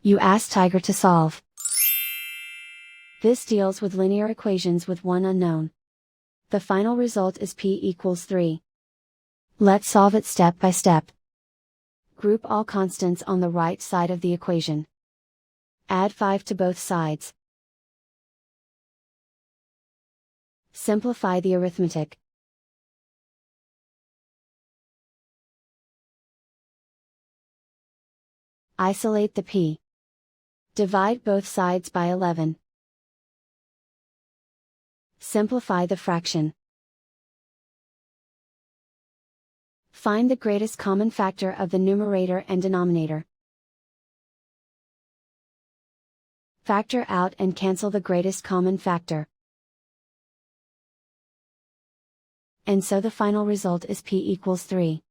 You ask Tiger to solve. This deals with linear equations with one unknown. The final result is p equals 3. Let's solve it step by step. Group all constants on the right side of the equation. Add 5 to both sides. Simplify the arithmetic. Isolate the p. Divide both sides by 11. Simplify the fraction. Find the greatest common factor of the numerator and denominator. Factor out and cancel the greatest common factor. And so the final result is p equals 3.